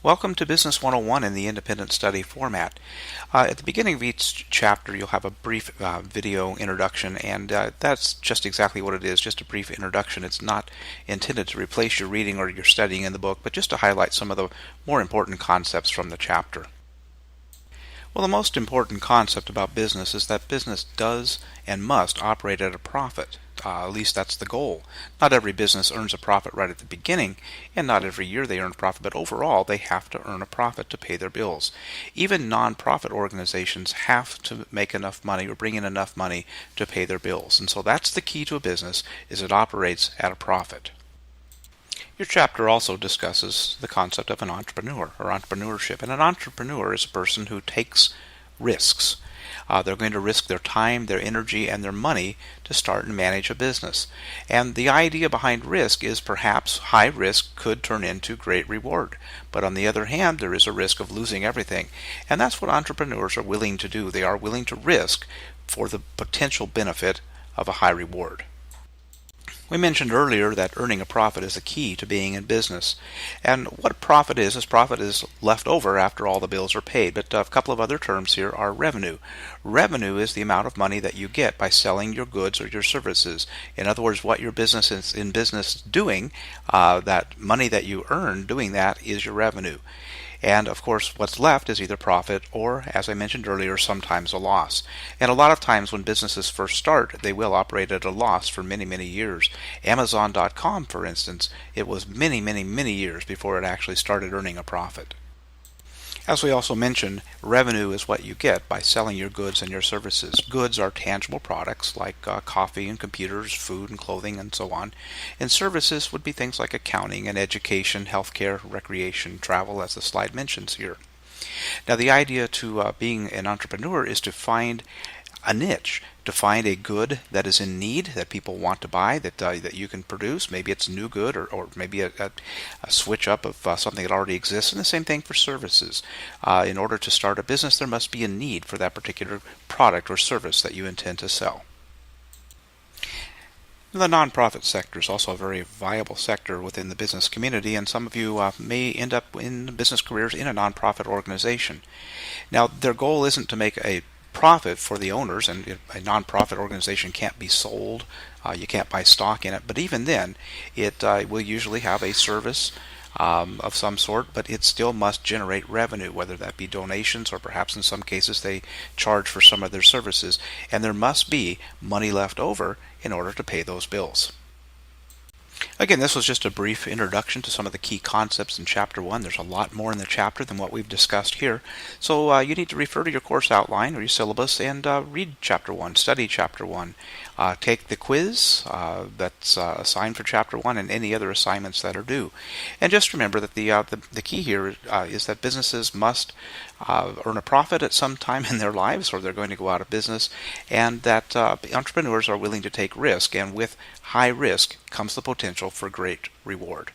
Welcome to Business 101 in the independent study format. At the beginning of each chapter, you'll have a brief video introduction, and that's just exactly what it is, just a brief introduction. It's not intended to replace your reading or your studying in the book, but just to highlight some of the more important concepts from the chapter. Well, the most important concept about business is that business does and must operate at a profit. At least that's the goal. Not every business earns a profit right at the beginning, and not every year they earn a profit, but overall they have to earn a profit to pay their bills. Even non-profit organizations have to make enough money or bring in enough money to pay their bills. And so that's the key to a business, is it operates at a profit. Your chapter also discusses the concept of an entrepreneur or entrepreneurship. And an entrepreneur is a person who takes risks. They're going to risk their time, their energy, and their money to start and manage a business. And the idea behind risk is perhaps high risk could turn into great reward. But on the other hand, there is a risk of losing everything. And that's what entrepreneurs are willing to do. They are willing to risk for the potential benefit of a high reward. We mentioned earlier that earning a profit is the key to being in business. And what profit is left over after all the bills are paid. But a couple of other terms here are revenue. Revenue is the amount of money that you get by selling your goods or your services. In other words, what your business is in business doing, that money that you earn doing that is your revenue. And of course, what's left is either profit or, as I mentioned earlier, sometimes a loss. And a lot of times when businesses first start, they will operate at a loss for many, many years. Amazon.com, for instance, it was many, many, many years before it actually started earning a profit. As we also mentioned, revenue is what you get by selling your goods and your services. Goods are tangible products like coffee and computers, food and clothing, and so on. And services would be things like accounting and education, healthcare, recreation, travel, as the slide mentions here. Now, the idea to being an entrepreneur is to find a niche, to find a good that is in need, that people want to buy, that you can produce. Maybe it's a new good, or maybe a switch up of something that already exists. And the same thing for services. In order to start a business, there must be a need for that particular product or service that you intend to sell. The nonprofit sector is also a very viable sector within the business community, and some of you may end up in business careers in a nonprofit organization. Now, their goal isn't to make a profit for the owners, and a nonprofit organization can't be sold. You can't buy stock in it, but even then, it will usually have a service of some sort, but it still must generate revenue, whether that be donations or perhaps in some cases they charge for some of their services, and there must be money left over in order to pay those bills. Again, this was just a brief introduction to some of the key concepts in Chapter 1. There's a lot more in the chapter than what we've discussed here. So you need to refer to your course outline or your syllabus and read Chapter 1, study Chapter 1. Take the quiz that's assigned for Chapter 1 and any other assignments that are due. And just remember that the key here is that businesses must earn a profit at some time in their lives, or they're going to go out of business, and that entrepreneurs are willing to take risk, and with high risk comes the potential for great reward.